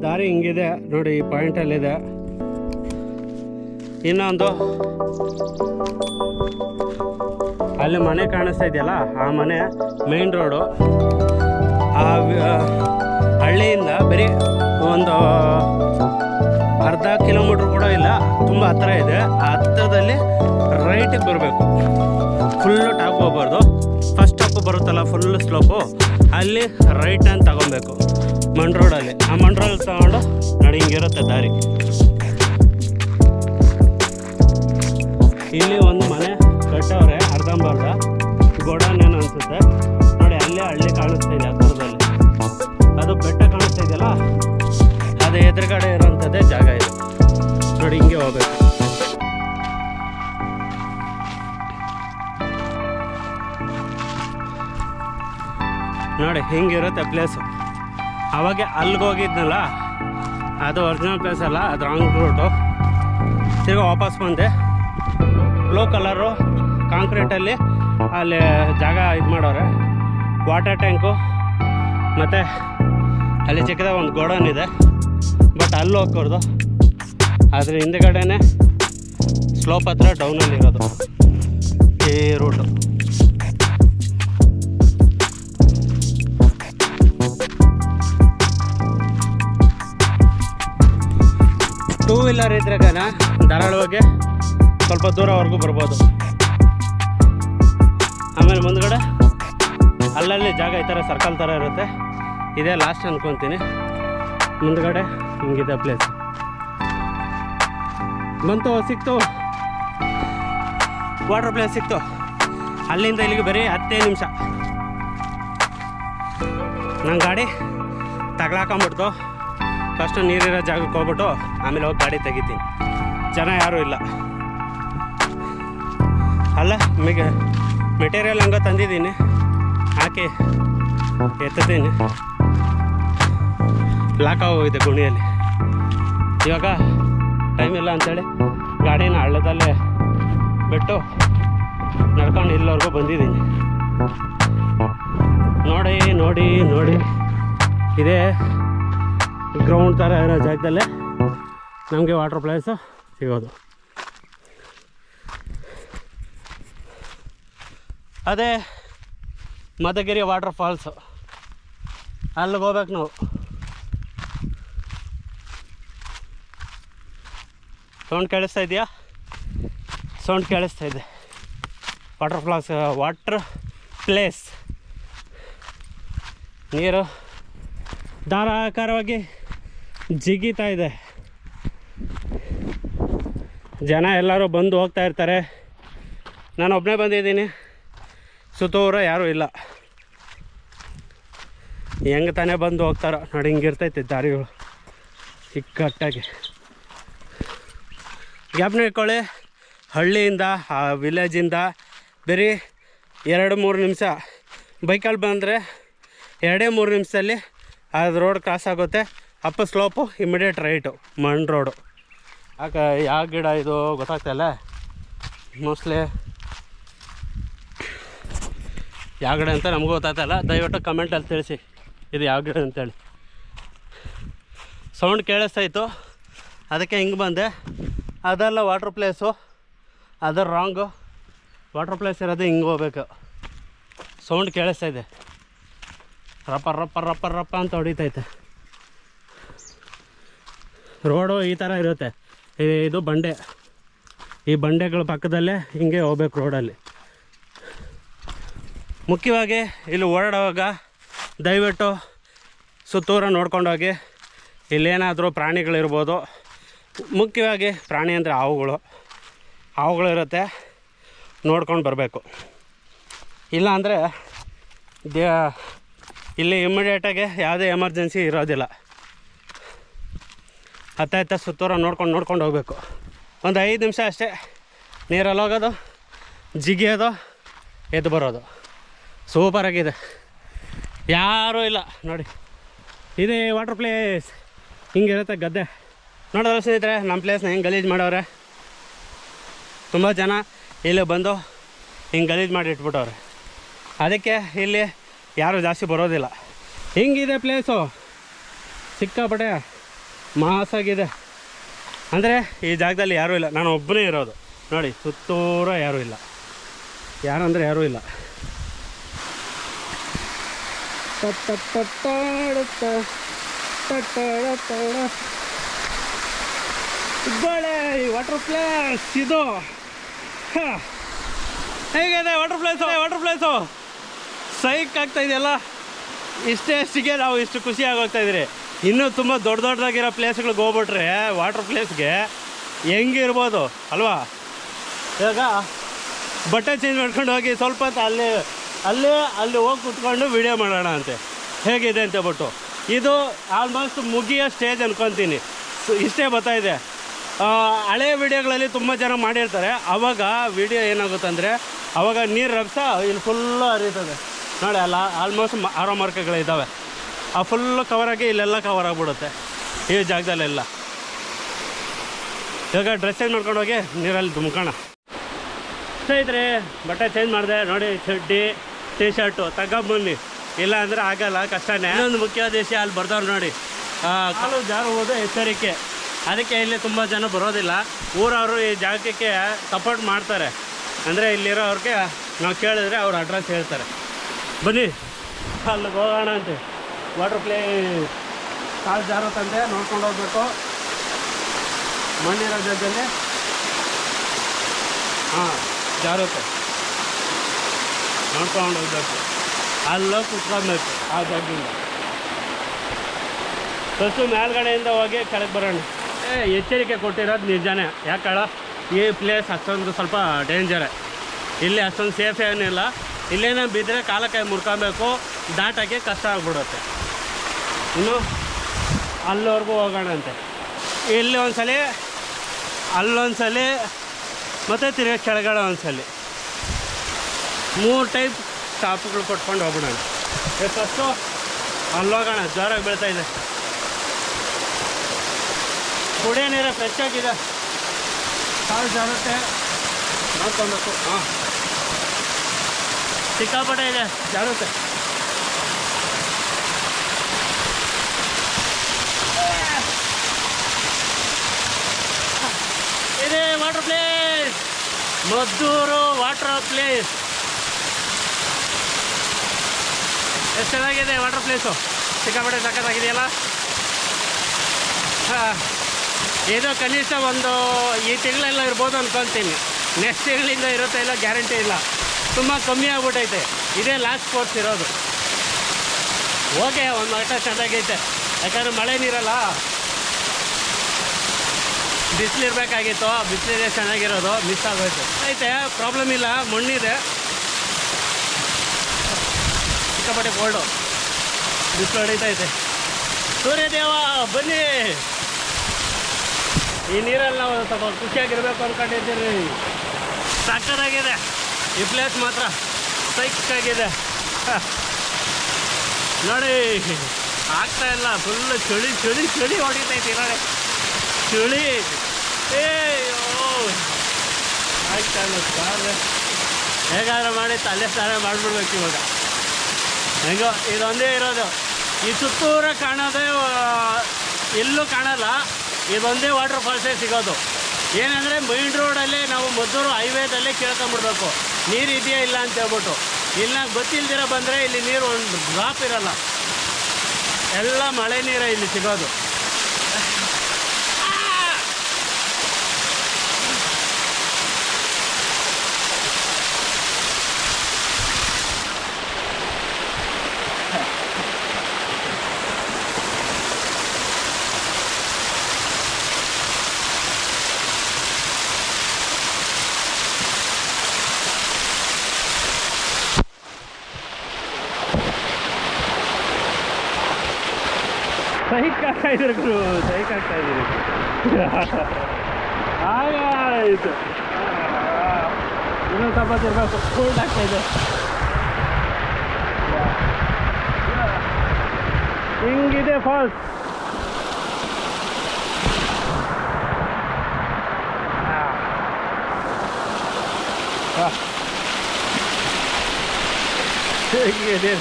ದಾರಿ ಹಿಂಗಿದೆ ನೋಡಿ, ಈ ಪಾಯಿಂಟಲ್ಲಿದೆ. ಇನ್ನೊಂದು ಅಲ್ಲಿ ಮನೆ ಕಾಣಿಸ್ತಾ ಇದೆಯಲ್ಲ, ಆ ಮನೆ ಮೇನ್ ರೋಡು. ಆ ಹಳ್ಳಿಯಿಂದ ಬರೀ ಒಂದು ಅರ್ಧ ಕಿಲೋಮೀಟ್ರ್ ಕೂಡ ಇಲ್ಲ, ತುಂಬ ಹತ್ತಿರ ಇದೆ. ಆ ಹತ್ತಿರದಲ್ಲಿ ರೈಟಿಗೆ ಬರಬೇಕು, ಫುಲ್ಲು ಟಾಪ್ ಹೋಗ್ಬಾರ್ದು. ಫಸ್ಟ್ ಟಾಪು ಬರುತ್ತಲ್ಲ ಫುಲ್ಲು ಸ್ಲೋಪು, ಅಲ್ಲಿ ರೈಟ್ ಅಂತ ತಗೊಬೇಕು ಮಣ್ ರೋಡಲ್ಲಿ. ಆ ಮಣ್ ರೋಡ್ ತಗೊಂಡು ನೋಡಿ ಹಿಂಗಿರುತ್ತೆ ದಾರಿ. ಇಲ್ಲಿ ಒಂದು ಮನೆ ಕಟ್ಟವ್ರೆ ಅರ್ಧಂಬರ್ಧ, ಗೋಡನ್ ಏನು ಅನಿಸುತ್ತೆ ನೋಡಿ. ಅಲ್ಲೇ ಹಳ್ಳಿ ಕಾಣಿಸ್ತಾ ಇದೆ ಹತ್ತಿರದಲ್ಲಿ, ಅದು ಬೆಟ್ಟ ಕಾಣಿಸ್ತಾ ಇದೆಯಲ್ಲ, ಅದು ಎದುರುಗಡೆ ಇರೋಂಥದ್ದೇ ಜಾಗ ಇದು ನೋಡಿ. ಹಿಂಗೆ ಹೋಗ್ಬೇಕು. ನೋಡಿ ಹಿಂಗಿರುತ್ತೆ ಪ್ಲೇಸು. ಅವಾಗೆ ಅಲ್ಲಿಗೆ ಹೋಗಿದ್ನಲ್ಲ, ಅದು ಒರಿಜಿನಲ್ ಪ್ಲೇಸ್ ಅಲ್ಲ, ಅದು ರಾಂಗ್ ರೂಟು. ತಿರ್ಗಿ ವಾಪಸ್ ಬಂದೆ. ಬ್ಲೂ ಕಲರು ಕಾಂಕ್ರೀಟಲ್ಲಿ ಅಲ್ಲಿ ಜಾಗ ಇದು ಮಾಡೋರೆ, ವಾಟರ್ ಟ್ಯಾಂಕು, ಮತ್ತು ಅಲ್ಲಿ ಚಿಕ್ಕದಾಗ ಒಂದು ಗೋಡನ್ ಇದೆ. ಬಟ್ ಅಲ್ಲಿ ಹೋಗ್ಕೊಡ್ದು, ಅದ್ರ ಹಿಂದೆಗಡೆನೇ ಸ್ಲೋಪ್ ಹತ್ರ ಡೌನಲ್ಲಿ ಇರೋದು ಈ ರೂಟು. ಟೂ ವೀಲರ್ ಇದ್ರಾಗ ಧಾರಾಳವಾಗಿ ಸ್ವಲ್ಪ ದೂರವರೆಗೂ ಬರ್ಬೋದು. ಆಮೇಲೆ ಮುಂದ್ಗಡೆ ಅಲ್ಲಲ್ಲಿ ಜಾಗ ಈ ಥರ ಸರ್ಕಲ್ ಥರ ಇರುತ್ತೆ. ಇದೇ ಲಾಸ್ಟ್ ಅನ್ಕೊತೀನಿ. ಮುಂದ್ಗಡೆ ಹಿಂಗಿದೆ ಪ್ಲೇಸ್. ಬಂತು, ಸಿಕ್ತು, ವಾಟರ್ ಪ್ಲೇಸ್ ಸಿಕ್ತು. ಅಲ್ಲಿಂದ ಇಲ್ಲಿಗೆ ಬರೀ 10 ನಿಮಿಷ. ನನ್ನ ಗಾಡಿ ತಗ್ಲಾಕೊಂಬಿಡ್ತು. ಫಸ್ಟು ನೀರಿರೋ ಜಾಗಕ್ಕೆ ಹೋಗ್ಬಿಟ್ಟು ಆಮೇಲೆ ಹೋಗಿ ಗಾಡಿ ತೆಗಿತೀನಿ. ಜನ ಯಾರೂ ಇಲ್ಲ ಅಲ್ಲ. ಮೆಟೀರಿಯಲ್ ಹಂಗೆ ತಂದಿದ್ದೀನಿ, ಹಾಕಿ ಎತ್ತಿದ್ದೀನಿ. ಲಾಕ್ ಆಗೋಗಿದೆ ಗುಣಿಯಲ್ಲಿ. ಇವಾಗ ಟೈಮ್ ಇಲ್ಲ ಅಂಥೇಳಿ ಗಾಡಿನ ಹಳ್ಳದಲ್ಲೇ ಬಿಟ್ಟು ನಡ್ಕೊಂಡು ಇಲ್ಲಿವರೆಗೂ ಬಂದಿದ್ದೀನಿ. ನೋಡಿ ನೋಡಿ ನೋಡಿ, ಇದೇ ಗ್ರೌಂಡ್ ಥರ ಇರೋ ಜಾಗದಲ್ಲೇ ನಮಗೆ ವಾಟರ್ ಪ್ಲೇಸು ಸಿಗೋದು. ಅದೇ ಮಧುಗಿರಿ ವಾಟರ್ ಫಾಲ್ಸು, ಅಲ್ಲಿಗೆ ಹೋಗ್ಬೇಕು ನಾವು. ಸೌಂಡ್ ಕೇಳಿಸ್ತಾ ಇದೆಯಾ? ಸೌಂಡ್ ಕೇಳಿಸ್ತಾ ಇದೆ. Water place. ನೀರು ಧಾರಾಕಾರವಾಗಿ ಜಿಗಿತಾ ಇದೆ. ಜನ ಎಲ್ಲರೂ ಬಂದು ಹೋಗ್ತಾ ಇರ್ತಾರೆ. ನಾನು ಒಬ್ಬನೇ ಬಂದಿದ್ದೀನಿ, ಸುತ್ತೂರ ಯಾರೂ ಇಲ್ಲ. ಹೆಂಗೆ ತಾನೇ ಬಂದು ಹೋಗ್ತಾರೋ ನೋಡಿ. ಹಿಂಗಿರ್ತೈತೆ ದಾರಿಗಳು ಇಕ್ಕಟ್ಟಾಗಿ. ಜ್ಞಾಪನ ಇಟ್ಕೊಳ್ಳಿ, ಹಳ್ಳಿಯಿಂದ ಆ ವಿಲೇಜಿಂದ ಬರೀ 2-3 ನಿಮಿಷ ಬೈಕಲ್ಲಿ ಬಂದರೆ 2-3 ನಿಮಿಷದಲ್ಲಿ ಅದು ರೋಡ್ ಕ್ರಾಸ್ ಆಗುತ್ತೆ. ಅಪ್ ಸ್ಲೋಪು, ಇಮಿಡಿಯೇಟ್ ರೈಟು, ಮಣ್ ರೋಡು. ಯಾವ ಗಿಡ ಇದು ಗೊತ್ತಾಗ್ತಾಯಿಲ್ಲ. ಮೋಸ್ಟ್ಲಿ ಯಾವ ಗಿಡ ಅಂತ ನಮಗೂ ಗೊತ್ತಾಗ್ತಾಯಿಲ್ಲ. ದಯವಿಟ್ಟು ಕಮೆಂಟಲ್ಲಿ ತಿಳಿಸಿ ಇದು ಯಾವ ಗಿಡ ಅಂತೇಳಿ. ಸೌಂಡ್ ಕೇಳಿಸ್ತಾಯಿತ್ತು, ಅದಕ್ಕೆ ಹಿಂಗೆ ಬಂದೆ. ಅದೆಲ್ಲ ವಾಟರ್ ಪ್ಲೇಸು, ಅದು ರಾಂಗು. ವಾಟರ್ ಪ್ಲೇಸ್ ಇರೋದು ಹಿಂಗೆ ಹೋಗ್ಬೇಕು. ಸೌಂಡ್ ಕೇಳಿಸ್ತಾ ಇದೆ, ರಪ್ಪ ರಪ್ಪ ರಪ್ಪ ರಪ್ಪ ಅಂತ ಹೊಡಿತೈತೆ. ರೋಡು ಈ ಥರ ಇರುತ್ತೆ. ಇದು ಬಂಡೆ, ಈ ಬಂಡೆಗಳ ಪಕ್ಕದಲ್ಲೇ ಹಿಂಗೆ ಹೋಗ್ಬೇಕು ರೋಡಲ್ಲಿ. ಮುಖ್ಯವಾಗಿ ಇಲ್ಲಿ ಓಡಾಡುವಾಗ ದಯವಿಟ್ಟು ಸುತ್ತೂರ ನೋಡ್ಕೊಂಡೋಗಿ. ಇಲ್ಲೇನಾದರೂ ಪ್ರಾಣಿಗಳಿರ್ಬೋದು. ಮುಖ್ಯವಾಗಿ ಪ್ರಾಣಿ ಅಂದರೆ ಹಾವುಗಳಿರುತ್ತೆ, ನೋಡ್ಕೊಂಡು ಬರಬೇಕು. ಇಲ್ಲ ಅಂದರೆ ಇಲ್ಲಿ ಇಮ್ಮಿಡಿಯೇಟಾಗಿ ಯಾವುದೇ ಎಮರ್ಜೆನ್ಸಿ ಇರೋದಿಲ್ಲ. ಹತ್ತ ಸುತ್ತೂರ ನೋಡ್ಕೊಂಡು ಹೋಗಬೇಕು. ಒಂದು 5 ನಿಮಿಷ ಅಷ್ಟೇ. ನೀರಲ್ಲಿ ಹೋಗೋದು, ಜಿಗಿಯೋದು, ಎದ್ದು ಬರೋದು. ಸೂಪರಾಗಿದೆ, ಯಾರೂ ಇಲ್ಲ ನೋಡಿ. ಇದೇ ವಾಟರ್ ಪ್ಲೇಸ್. ಹಿಂಗಿರುತ್ತೆ ಗದ್ದೆ. ನೋಡೋದು ಸ್ನೇಹಿತರೆ, ನಮ್ಮ ಪ್ಲೇಸ್ನ ಹೆಂಗೆ ಗಲೀಜು ಮಾಡವ್ರೆ. ತುಂಬ ಜನ ಇಲ್ಲಿ ಬಂದು ಹಿಂಗೆ ಗಲೀಜು ಮಾಡಿ ಇಟ್ಬಿಟ್ಟವ್ರೆ. ಅದಕ್ಕೆ ಇಲ್ಲಿ ಯಾರೂ ಜಾಸ್ತಿ ಬರೋದಿಲ್ಲ. ಹಿಂಗಿದೆ ಪ್ಲೇಸು, ಸಿಕ್ಕಾಪಟ್ಟೆ ಮಾಸಾಗಿದೆ. ಅಂದರೆ ಈ ಜಾಗದಲ್ಲಿ ಯಾರೂ ಇಲ್ಲ, ನಾನು ಒಬ್ಬನೇ ಇರೋದು ನೋಡಿ. ಸುತ್ತೂರ ಯಾರೂ ಇಲ್ಲ, ಯಾರಂದರೆ ಯಾರೂ ಇಲ್ಲ. ಇಬ್ಬಳೆ ವಾಟರ್ ಪ್ಲೇಸ್ ಇದು. ಹೇಗಿದೆ ವಾಟರ್ ಪ್ಲೇಸು ಸೈಕ್ ಆಗ್ತಾ ಇದೆಯಲ್ಲ. ಇಷ್ಟೇ ನಾವು ಇಷ್ಟು ಖುಷಿಯಾಗಿ ಹೋಗ್ತಾಯಿದ್ದೀರಿ. ಇನ್ನೂ ತುಂಬ ದೊಡ್ಡದಾಗಿರೋ ಪ್ಲೇಸ್ಗಳಿಗೆ ಹೋಗ್ಬಿಟ್ರೆ ವಾಟರ್ ಪ್ಲೇಸ್ಗೆ ಹೆಂಗಿರ್ಬೋದು ಅಲ್ವಾ. ಇವಾಗ ಬಟ್ಟೆ ಚೇಂಜ್ ಮಾಡ್ಕೊಂಡು ಹೋಗಿ ಸ್ವಲ್ಪ ಹೊತ್ತು ಅಲ್ಲಿ ಹೋಗಿ ಕುತ್ಕೊಂಡು ವಿಡಿಯೋ ಮಾಡೋಣ ಅಂತೆ ಹೇಗಿದೆ ಅಂತ ಹೇಳ್ಬಿಟ್ಟು. ಇದು ಆಲ್ಮೋಸ್ಟ್ ಮುಗಿಯೋ ಸ್ಟೇಜ್ ಅನ್ಕೊತೀನಿ. ಇಷ್ಟೇ ಬರ್ತಾಯಿದೆ. ಹಳೆ ವಿಡಿಯೋಗಳಲ್ಲಿ ತುಂಬ ಜನ ಮಾಡಿರ್ತಾರೆ. ಆವಾಗ ವಿಡಿಯೋ ಏನಾಗುತ್ತಂದರೆ ಆವಾಗ ನೀರು ರಭಸ ಇಲ್ಲಿ ಫುಲ್ಲು ಹರಿತದೆ ನೋಡಿ. ಅಲ್ಲ ಆಲ್ಮೋಸ್ಟ್ ಆರೋ ಮಾರ್ಕ್ಗಳಿದ್ದಾವೆ. ಆ ಫುಲ್ಲು ಕವರಾಗಿ ಇಲ್ಲೆಲ್ಲ ಕವರ್ ಆಗಿಬಿಡುತ್ತೆ ಈ ಜಾಗದಲ್ಲೆಲ್ಲ. ಇವಾಗ ಡ್ರೆಸ್ ಚೇಂಜ್ ಮಾಡ್ಕೊಂಡು ಹೋಗಿ ನೀರಲ್ಲಿ ಧುಮ್ಕೋಣ. ಸ್ನೇಹಿತರೆ ಬಟ್ಟೆ ಚೇಂಜ್ ಮಾಡಿದೆ ನೋಡಿ. ಚಡ್ಡಿ ಟೀ ಶರ್ಟು ತಗೊಂಬನ್ನಿ, ಇಲ್ಲ ಅಂದರೆ ಆಗಲ್ಲ, ಕಷ್ಟನೇ. ಇನ್ನೊಂದು ಮುಖ್ಯವಾದ ವಿಷಯ ಅಲ್ಲಿ ಬರ್ದವ್ರು ನೋಡಿ, ಕಾಲು ಜಾರುವುದು ಎಚ್ಚರಿಕೆ. ಅದಕ್ಕೆ ಇಲ್ಲಿ ತುಂಬ ಜನ ಬರೋದಿಲ್ಲ. ಊರವರು ಈ ಜಾಗಕ್ಕೆ ಸಪೋರ್ಟ್ ಮಾಡ್ತಾರೆ. ಅಂದರೆ ಇಲ್ಲಿರೋವ್ರಿಗೆ ನಾವು ಕೇಳಿದ್ರೆ ಅವ್ರ ಅಡ್ರೆಸ್ ಹೇಳ್ತಾರೆ. ಬನ್ನಿ ಅಲ್ಲಿಗೆ ಹೋಗೋಣ ಅಂತೆ. ವಾಟರ್ ಪ್ಲೇಸ್ ಕಾಲು ಜಾರುತ್ತಂತೆ, ನೋಡ್ಕೊಂಡು ಹೋಗ್ಬೇಕು. ಮಣ್ಣಿರೋ ಜಾಗದಲ್ಲಿ ಜಾರುತ್ತೆ, ನೋಡ್ಕೊಂಡು ಹೋಗ್ಬೇಕು. ಅಲ್ಲೋಗಿ ಕುತ್ಕೊಬೇಕು ಆ ಜಾಗದಿಂದ. ಫಸ್ಟು ಮೇಲ್ಗಡೆಯಿಂದ ಹೋಗಿ ಕೆಳಗೆ ಬರೋಣ. ಎಚ್ಚರಿಕೆ ಕೊಟ್ಟಿರೋದು ನಿಜಾನೇ. ಯಾಕಳ ಈ ಪ್ಲೇಸ್ ಅಷ್ಟೊಂದು ಸ್ವಲ್ಪ ಡೇಂಜರೇ. ಇಲ್ಲಿ ಅಷ್ಟೊಂದು ಸೇಫ್ ಏನಿಲ್ಲ. ಇಲ್ಲೇನೋ ಬಿದ್ದರೆ ಕಾಲಕ್ಕೆ ಮುರ್ಕೊಬೇಕು, ದಾಟೋಕ್ಕೆ ಕಷ್ಟ ಆಗ್ಬಿಡುತ್ತೆ. ಇನ್ನು ಅಲ್ಲಿವರೆಗೂ ಹೋಗೋಣಂತೆ. ಇಲ್ಲಿ ಒಂದ್ಸಲಿ, ಅಲ್ಲೊಂದ್ಸಲಿ, ಮತ್ತು ತಿರುಗಿ ಕೆಳಗಡೆ ಒಂದ್ಸಲಿ, 3 ಟೈಪ್ ಸ್ಟಾಪ್ಗಳು ಕೊಟ್ಕೊಂಡು ಹೋಗ್ಬಿಡೋಣ. ಫಸ್ಟು ಅಲ್ಲೋಗೋಣ, ಜೋರಾಗಿ ಬೀಳ್ತಾಯಿದೆ. ಕುಡಿಯೋ ನೀರು ಫ್ರೆಶ್ ಆಗಿದೆ, ಕಾಲು ಜಾರುತ್ತೆ, ನೋಡ್ಕೊಬೇಕು. ಸಿಕ್ಕಾಪಟ್ಟೆ ಇದೆ, ಜಾರುತ್ತೆ. ಇದೆ water place, Maddur water place. ಎಷ್ಟು ಚೆನ್ನಾಗಿದೆ ವಾಟರ್ ಪ್ಲೇಸು, ಸಿಕ್ಕಾಪಟ್ಟೆ ಸಖತ್ತಾಗಿದೆಯಲ್ಲ. ಇದು ಕನಿಷ್ಠ ಈ ತಿಂಗಳೆಲ್ಲ ಇರ್ಬೋದು ಅನ್ಕೊತೀನಿ. ನೆಕ್ಸ್ಟ್ ತಿಂಗಳಿಂದ ಇರುತ್ತೆ ಇಲ್ಲ ಗ್ಯಾರಂಟಿ ಇಲ್ಲ. ತುಂಬ ಕಮ್ಮಿ ಆಗ್ಬಿಟ್ಟೈತೆ. ಇದೇ ಲಾಸ್ಟ್ ಕೋರ್ಸ್ ಇರೋದು. ಓಕೆ, ಒಂದು ಮಟ್ಟ ಚೆನ್ನಾಗೈತೆ. ಯಾಕಂದರೆ ಮಳೆ ನೀರಲ್ಲ, ಬಿಸಿಲಿರ್ಬೇಕಾಗಿತ್ತು. ಬಿಸಿಲಿದೆ ಚೆನ್ನಾಗಿರೋದು, ಮಿಸ್ ಆಗೋಯ್ತು. ಐತೆ ಪ್ರಾಬ್ಲಮ್ ಇಲ್ಲ, ಮಣ್ಣಿದೆ. ಸಿಕ್ಕಾಪಟ್ಟೆ ಕೋಲ್ಡು, ಬಿಸಿಲು ಹೊಡಿತೈತೆ. ಸೂರ್ಯದೇವ ಬನ್ನಿ. ಈ ನೀರಲ್ಲಿ ನಾವು ಸ್ವಲ್ಪ ಖುಷಿಯಾಗಿರ್ಬೇಕು ಅಂದ್ಕೊಂಡಿದ್ದೀರಿ. ಸಕ್ಕತ್ತಾಗಿದೆ ಈ ಪ್ಲೇಸ್, ಮಾತ್ರ ಸೈಕಾಗಿದೆ ನೋಡಿ. ಆಗ್ತಾ ಇಲ್ಲ, ಫುಲ್ಲು ಚಳಿ ಚಳಿ ಚಳಿ ಹೊಡಿತೈತಿ ನೋಡಿ. ಚಳಿ ಆಗ್ತಾ ಇಲ್ಲ. ಸ್ನಾನ ಹೇಗಾದ್ರೂ ಮಾಡಿ ತಲೆ ಸ್ನಾನ ಮಾಡಿಬಿಡ್ಬೇಕು ಇವಾಗ. ಹೆಂಗೋ ಇದೊಂದೇ ಇರೋದು. ಈ ಸುತ್ತೂರ ಕಾಣೋದೇ ಎಲ್ಲೂ ಕಾಣಲ್ಲ. ಇದೊಂದೇ ವಾಟರ್ ಫಾಲ್ಸೇ ಸಿಗೋದು. ಏನಂದರೆ ಮೈನ್ ರೋಡಲ್ಲೇ ನಾವು ಮದ್ದೂರು ಹೈವೇದಲ್ಲೇ ಕೇಳ್ಕೊಂಬಿಡ್ಬೇಕು ನೀರು ಇದೆಯಾ ಇಲ್ಲ ಅಂತ ಹೇಳ್ಬಿಟ್ಟು. ಇಲ್ಲ ಗೊತ್ತಿಲ್ದಿರ ಬಂದರೆ ಇಲ್ಲಿ ನೀರು ಒಂದು ಡ್ರಾಪ್ ಇರಲ್ಲ, ಎಲ್ಲ ಮಳೆ ನೀರೇ ಇಲ್ಲಿ ಸಿಗೋದು. ಸೈಕ್ ಆಗ್ತಾಯಿದ್ರು ಗುರು, ಸೈಕ್ ಆಗ್ತಾಯಿದ್ದೀರಿ. ಆಗಾಯ್ತು, ಇನ್ನೊಂದು ಸ್ವಲ್ಪ ತಿರ್ಬೇಕು, ಕೋಲ್ಡ್ ಆಗ್ತಾಯಿದೆ. ಹಿಂಗಿದೆ ಫಾಲ್ಸ್. ಹೇಗಿದೆ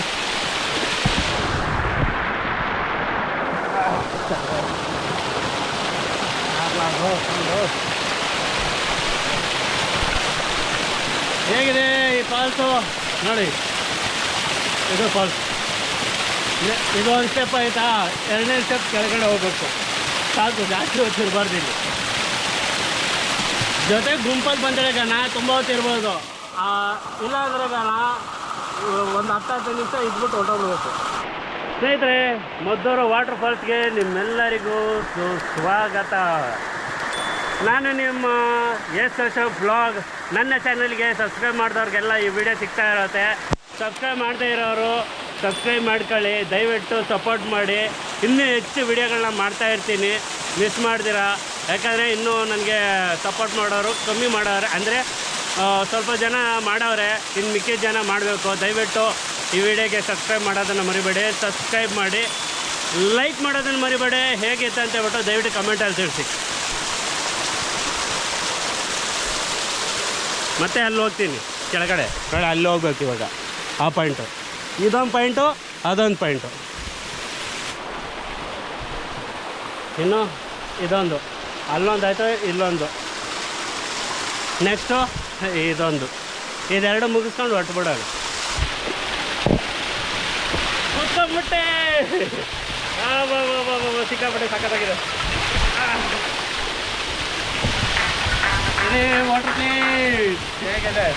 ಹೇಗಿದೆ ಈ ಫಾಲ್ಸು ನೋಡಿ, ಇದು ಫಾಲ್ಸ್. ಇದು ಒಂದು ಸ್ಟೆಪ್ ಆಯಿತಾ, ಎರಡನೇ ಸ್ಟೆಪ್ ಕೆಳಗಡೆ ಹೋಗ್ಬೇಕು. ಸಾಕು, ಜಾಸ್ತಿ ಹೊತ್ತಿರಬಾರ್ದು ಇಲ್ಲಿ. ಜೊತೆ ಗುಂಪಲ್ಲಿ ಬಂದರೆ ಗಣ ತುಂಬ ಹೊತ್ತಿರ್ಬೋದು, ಇಲ್ಲ ಅಂದರೆ ಗಣ ಒಂದು 10-15 ನಿಮಿಷ ಇದ್ಬಿಟ್ಟು ಹೊರಟೋಗ್ಬೇಕು. ಸ್ನೇಹಿತರೆ, ಮದ್ದೂರು ವಾಟರ್ ಫಾಲ್ಸ್ಗೆ ನಿಮ್ಮೆಲ್ಲರಿಗೂ ಸ್ವಾಗತ. ನಾನು ನಿಮ್ಮ ಬ್ಲಾಗ್. ನನ್ನ ಚಾನಲ್ಗೆ ಸಬ್ಸ್ಕ್ರೈಬ್ ಮಾಡಿದವ್ರಿಗೆಲ್ಲ ಈ ವಿಡಿಯೋ ಸಿಗ್ತಾ ಇರುತ್ತೆ. ಸಬ್ಸ್ಕ್ರೈಬ್ ಮಾಡದೇ ಇರೋರು ಸಬ್ಸ್ಕ್ರೈಬ್ ಮಾಡ್ಕೊಳ್ಳಿ, ದಯವಿಟ್ಟು ಸಪೋರ್ಟ್ ಮಾಡಿ. ಇನ್ನೂ ಹೆಚ್ಚು ವಿಡಿಯೋಗಳನ್ನ ಮಾಡ್ತಾಯಿರ್ತೀನಿ, ಮಿಸ್ ಮಾಡ್ದಿರಾ. ಯಾಕಂದರೆ ಇನ್ನೂ ನನಗೆ ಸಪೋರ್ಟ್ ಮಾಡೋರು ಕಮ್ಮಿ ಮಾಡೋರು, ಅಂದರೆ ಸ್ವಲ್ಪ ಜನ ಮಾಡವ್ರೆ, ಇನ್ನು ಮಿಕ್ಕಿದ ಜನ ಮಾಡಬೇಕು. ದಯವಿಟ್ಟು ಈ ವಿಡಿಯೋಗೆ ಸಬ್ಸ್ಕ್ರೈಬ್ ಮಾಡೋದನ್ನು ಮರಿಬೇಡಿ. ಸಬ್ಸ್ಕ್ರೈಬ್ ಮಾಡಿ, ಲೈಕ್ ಮಾಡೋದನ್ನು ಮರಿಬೇಡಿ. ಹೇಗಿತ್ತು ಅಂತ ಹೇಳ್ಬಿಟ್ಟು ದಯವಿಟ್ಟು ಕಮೆಂಟಲ್ಲಿ ತಿಳಿಸಿ. ಮತ್ತೆ ಅಲ್ಲಿ ಹೋಗ್ತೀನಿ ಕೆಳಗಡೆ, ಅಲ್ಲಿ ಹೋಗ್ಬೇಕು ಇವಾಗ. ಆ ಪಾಯಿಂಟು, ಇದೊಂದು ಪಾಯಿಂಟು, ಅದೊಂದು ಪಾಯಿಂಟು, ಇನ್ನು ಇದೊಂದು, ಅಲ್ಲೊಂದು ಆಯಿತು, ಇಲ್ಲೊಂದು, ನೆಕ್ಸ್ಟು ಇದೊಂದು. ಇದೆರಡು ಮುಗಿಸ್ಕೊಂಡು ಹೊರಟ್ಬಿಡೋದು. ಮುಟ್ಟೆ ಸಿಕ್ಕಾಪಟ್ಟೆ ಸಕ್ಕತ್ತಾಗಿದೆ. ಇದೇ ವಾಟರ್ ಪ್ಲೇಸ್ ಹೇಗಿದೆ.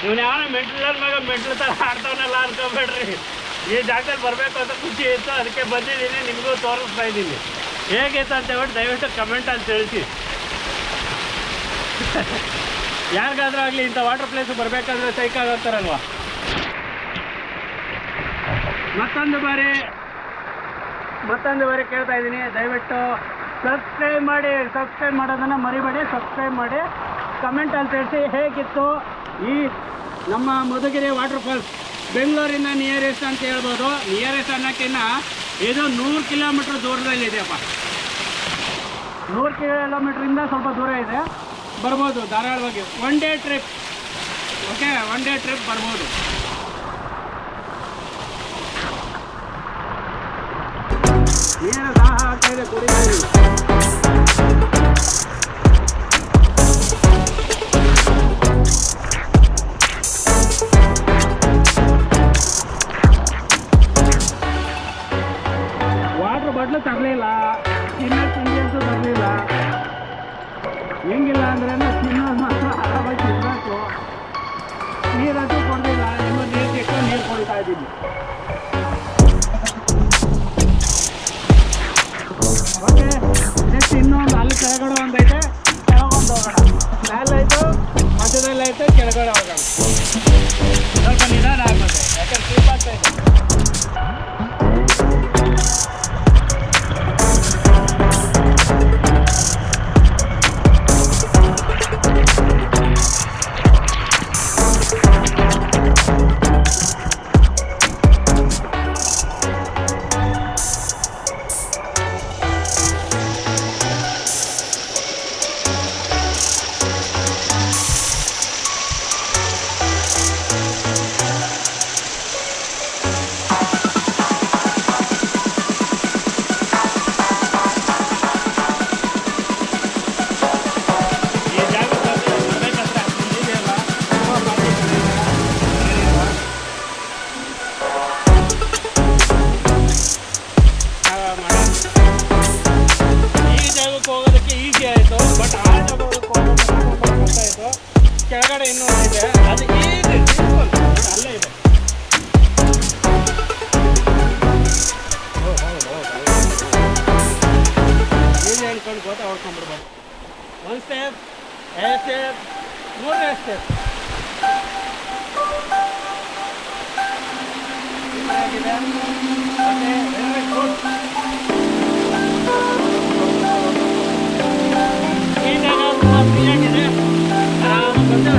ಇವನು ಯಾವ ಮೆಂಟ್ಲರ್ ಮಗ ಮೆಂಟ್ಲು ಥರ ಆಡ್ತಾವನ್ನೆಲ್ಲ ಅನ್ಕೋಬೇಡ್ರಿ. ಈ ಜಾಗದಲ್ಲಿ ಬರಬೇಕು ಅಂತ ಖುಷಿ ಇತ್ತು, ಅದಕ್ಕೆ ಬಂದಿದ್ದೀನಿ, ನಿಮಗೂ ತೋರಿಸ್ತಾ ಇದ್ದೀನಿ. ಹೇಗಿತ್ತು ಅಂತ ಹೇಳ್ಬಿಟ್ಟು ದಯವಿಟ್ಟು ಕಮೆಂಟಲ್ಲಿ ತಿಳಿಸಿ. ಯಾರಿಗಾದ್ರೂ ಆಗಲಿ ಇಂಥ ವಾಟರ್ ಪ್ಲೇಸ್ ಬರಬೇಕಾದ್ರೆ ಸೈಕಾಗತ್ತಾರಲ್ವ. ಮತ್ತೊಂದು ಬಾರಿ ಕೇಳ್ತಾ ಇದ್ದೀನಿ, ದಯವಿಟ್ಟು ಸಬ್ಸ್ಕ್ರೈಬ್ ಮಾಡಿ. ಸಬ್ಸ್ಕ್ರೈಬ್ ಮಾಡೋದನ್ನು ಮರಿಬೇಡಿ. ಸಬ್ಸ್ಕ್ರೈಬ್ ಮಾಡಿ, ಕಮೆಂಟಲ್ಲಿ ತಿಳಿಸಿ ಹೇಗಿತ್ತು ಈ ನಮ್ಮ ಮಧುಗಿರಿ ವಾಟರ್ ಫಾಲ್ಸ್. ಬೆಂಗಳೂರಿಂದ ನಿಯರೆಸ್ಟ್ ಅಂತ ಹೇಳ್ಬೋದು. ನಿಯರೆಸ್ಟ್ ಅನ್ನೋಕ್ಕಿಂತ ಇದು 100 ಕಿಲೋಮೀಟ್ರ್ ದೂರದಲ್ಲಿದೆಯಪ್ಪ. 100 ಕಿಲೋಮೀಟ್ರಿಂದ ಸ್ವಲ್ಪ ದೂರ ಇದೆ, ಬರ್ಬೋದು ಧಾರಾಳವಾಗಿ. One day trip, okay, one day trip ಬರ್ಬೋದು. ನೀರು ದಾಹ ಆಗ್ತಾ ಇದೆ, ಕುಡಿತೀವಿ. ಬಾಟ್ಲು ತರಲಿಲ್ಲ, ತಿಂಡಿ ಅಂತೂ ತರಲಿಲ್ಲ. ಹೆಂಗಿಲ್ಲ ಅಂದ್ರೆ ತಿನ್ನೋದು ಮಾತ್ರ ಆರಾಮಾಗಿ ತಿನ್ನಬೇಕು. ನೀರಂತೂ ಕೊಡಲಿಲ್ಲ, ಇನ್ನೂ ನೀರು ಸಿಕ್ಕ ನೀರು ಕೊಡ್ತಾ ಇದ್ದೀನಿ. ಓಕೆ, ನೆಕ್ಸ್ಟ್ ಇನ್ನೊಂದು ಅಲ್ಲಿ ಕೆಳಗಡೆ ಒಂದೈತೆ, ಕೆಳಗೊಂದು ಹೋಗೋಣ. ಮೇಲಾಯಿತು, ಮಧ್ಯದಲ್ಲಾಯಿತು, ಕೆಳಗಡೆ ಹೋಗೋಣ. ಸ್ವಲ್ಪ ನಿಧಾನ ಆಗುತ್ತೆ, ಯಾಕಂದ್ರೆ ಸ್ಲಿಪ್ ಆಗ್ತಾ ಇದೆ. ಕೆಳಗಡೆ ಇನ್ನೊಂದು ಇದೆ, ಅದು ಈಸಿ ಸಿಂಪಲ್, ಅಲ್ಲೇ ಇದೆ. ಈಸಿ ಹೇಳ್ಕೊಂಡು ಗೋತಾ ಹೊಡ್ಕೊಂಡ್ಬಿಡ್ಬೋದು. ಒಂದು ಸ್ಟೆಪ್, 2 ಸ್ಟೆಪ್, 3ನೇ ಸ್ಟೆಪ್. ಈ ಜಾಗ ತುಂಬ ಫ್ರೀಯಾಗಿದೆ, ಆರಾಮಾಗಿ ಬಂದು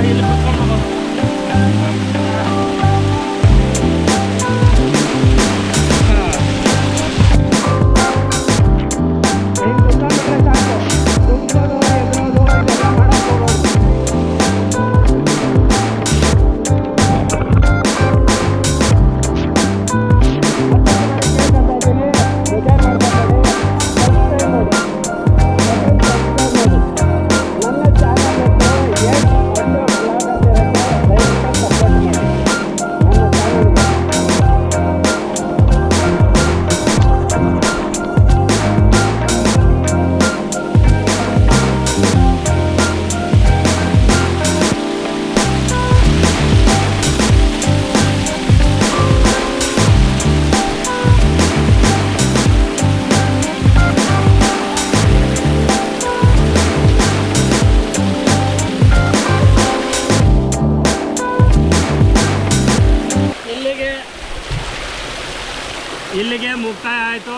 ಇಲ್ಲಿಗೆ ಮುಕ್ತಾಯ ಆಯಿತು.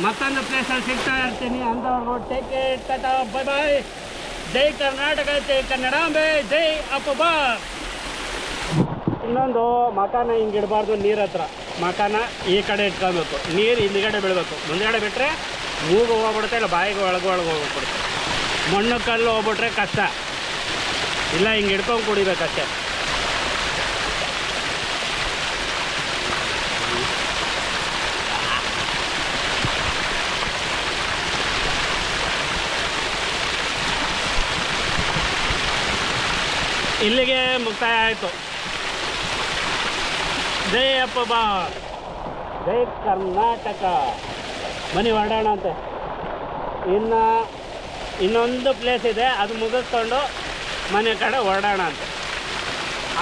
ಮತ್ತೊಂದು ಪ್ಲೇಸಲ್ಲಿ ಸಿಗ್ತಾ ಇರ್ತೀನಿ. ಅಂದವ್ರು take care, tata, bye bye. ಜೈ ಕರ್ನಾಟಕ, ಜೈ ಕನ್ನಡಾಂಬೆ, ಜೈ ಅಪ್ಪಬಾ. ಇನ್ನೊಂದು ಮಕಾನ ಹಿಂಗೆ ಇಡಬಾರ್ದು, ನೀರ ಹತ್ರ ಮಕಾನ ಈ ಕಡೆ ಇಟ್ಕೊಬೇಕು, ನೀರು ಹಿಂದ್ಗಡೆ ಬೀಳಬೇಕು. ಮುಂದ್ಗಡೆ ಬಿಟ್ಟರೆ ಮೂಗು ಹೋಗ್ಬಿಡುತ್ತೆ, ಇಲ್ಲ ಬಾಯಿಗೆ ಒಳಗೆ ಹೋಗ್ಬಿಡುತ್ತೆ. ಮಣ್ಣು ಕಲ್ಲು ಹೋಗ್ಬಿಟ್ರೆ ಕಷ್ಟ. ಇಲ್ಲ ಹಿಂಗೆ ಹಿಡ್ಕೊಂಡು ಕುಡಿಬೇಕಷ್ಟೆ. ಇಲ್ಲಿಗೆ ಮುಕ್ತಾಯ ಆಯಿತು. ಜೈ ಅಪ್ಪಬಾ, ಜೈ ಕರ್ನಾಟಕ. ಬನ್ನಿ ಹೊರಡೋಣ ಅಂತೆ. ಇನ್ನೊಂದು ಪ್ಲೇಸ್ ಇದೆ, ಅದು ಮುಗಿಸ್ಕೊಂಡು ಮನೆ ಕಡೆ ಹೊರಡೋಣ ಅಂತ.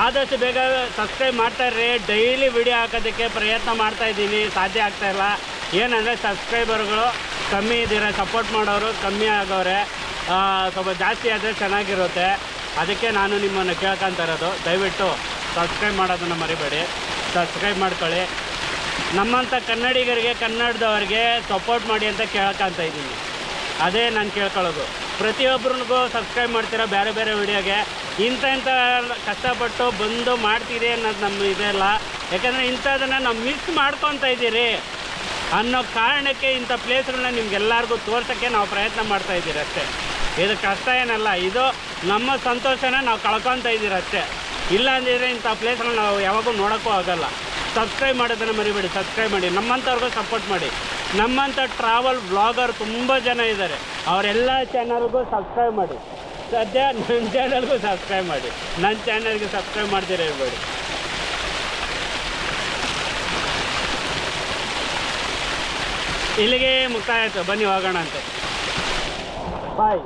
ಆದಷ್ಟು ಬೇಗ ಸಬ್ಸ್ಕ್ರೈಬ್ ಮಾಡ್ತಾಯಿರ್ರಿ. ಡೈಲಿ ವಿಡಿಯೋ ಹಾಕೋದಕ್ಕೆ ಪ್ರಯತ್ನ ಮಾಡ್ತಾಯಿದ್ದೀನಿ, ಸಾಧ್ಯ ಆಗ್ತಾಯಿಲ್ಲ. ಏನಂದರೆ ಸಬ್ಸ್ಕ್ರೈಬರ್ಗಳು ಕಮ್ಮಿ ಇದ್ದೀರ, ಸಪೋರ್ಟ್ ಮಾಡೋರು ಕಮ್ಮಿ ಆಗೋರೆ. ಸ್ವಲ್ಪ ಜಾಸ್ತಿ ಆದರೆ ಚೆನ್ನಾಗಿರುತ್ತೆ. ಅದಕ್ಕೆ ನಾನು ನಿಮ್ಮನ್ನು ಕೇಳ್ಕೊತ ಇರೋದು, ದಯವಿಟ್ಟು ಸಬ್ಸ್ಕ್ರೈಬ್ ಮಾಡೋದನ್ನು ಮರಿಬೇಡಿ. ಸಬ್ಸ್ಕ್ರೈಬ್ ಮಾಡ್ಕೊಳ್ಳಿ. ನಮ್ಮಂಥ ಕನ್ನಡಿಗರಿಗೆ, ಕನ್ನಡದವ್ರಿಗೆ ಸಪೋರ್ಟ್ ಮಾಡಿ ಅಂತ ಕೇಳ್ಕೊತ ಇದ್ದೀನಿ. ಅದೇ ನಾನು ಕೇಳ್ಕೊಳ್ಳೋದು. ಪ್ರತಿಯೊಬ್ಬರಿಗೂ ಸಬ್ಸ್ಕ್ರೈಬ್ ಮಾಡ್ತೀರಾ ಬೇರೆ ಬೇರೆ ವಿಡಿಯೋಗೆ. ಇಂಥ ಕಷ್ಟಪಟ್ಟು ಬಂದು ಮಾಡ್ತೀರಿ ಅನ್ನೋದು ನಮ್ಮ ಇದೆಲ್ಲ. ಯಾಕಂದರೆ ಇಂಥದನ್ನು ನಾವು ಮಿಸ್ ಮಾಡ್ಕೊತ ಇದ್ದೀರಿ ಅನ್ನೋ ಕಾರಣಕ್ಕೆ ಇಂಥ ಪ್ಲೇಸ್ಗಳನ್ನ ನಿಮ್ಗೆಲ್ಲರಿಗೂ ತೋರ್ಸೋಕ್ಕೆ ನಾವು ಪ್ರಯತ್ನ ಮಾಡ್ತಾಯಿದ್ದೀರಿ ಅಷ್ಟೇ. ಇದು ಕಷ್ಟ ಏನಲ್ಲ, ಇದು ನಮ್ಮ ಸಂತೋಷನ ನಾವು ಕಳ್ಕೊತ ಇದ್ದೀರಿ ಅಷ್ಟೇ. ಇಲ್ಲ ಅಂದಿದ್ರೆ ಇಂಥ ಪ್ಲೇಸ್ಗಳನ್ನ ನಾವು ಯಾವಾಗೂ ನೋಡೋಕ್ಕೂ ಆಗೋಲ್ಲ. ಸಬ್ಸ್ಕ್ರೈಬ್ ಮಾಡೋದನ್ನು ಮರಿಬೇಡಿ, ಸಬ್ಸ್ಕ್ರೈಬ್ ಮಾಡಿ. ನಮ್ಮಂಥವ್ರಿಗೂ ಸಪೋರ್ಟ್ ಮಾಡಿ. ನಮ್ಮಂಥ ಟ್ರಾವೆಲ್ ಬ್ಲಾಗರ್ ತುಂಬ ಜನ ಇದ್ದಾರೆ, ಅವರೆಲ್ಲ ಚಾನಲ್ಗೂ ಸಬ್ಸ್ಕ್ರೈಬ್ ಮಾಡಿ. ಸದ್ಯ ನನ್ನ ಚಾನಲ್ಗೂ ಸಬ್ಸ್ಕ್ರೈಬ್ ಮಾಡಿ, ನನ್ನ ಚಾನಲ್ಗೆ ಸಬ್ಸ್ಕ್ರೈಬ್ ಮಾಡ್ತೀರ ಇರಬೇಡಿ. ಇಲ್ಲಿಗೆ ಮುಕ್ತಾಯ ಆಯಿತು. ಬನ್ನಿ ಹೋಗೋಣ ಅಂತೆ. ಬಾಯ್.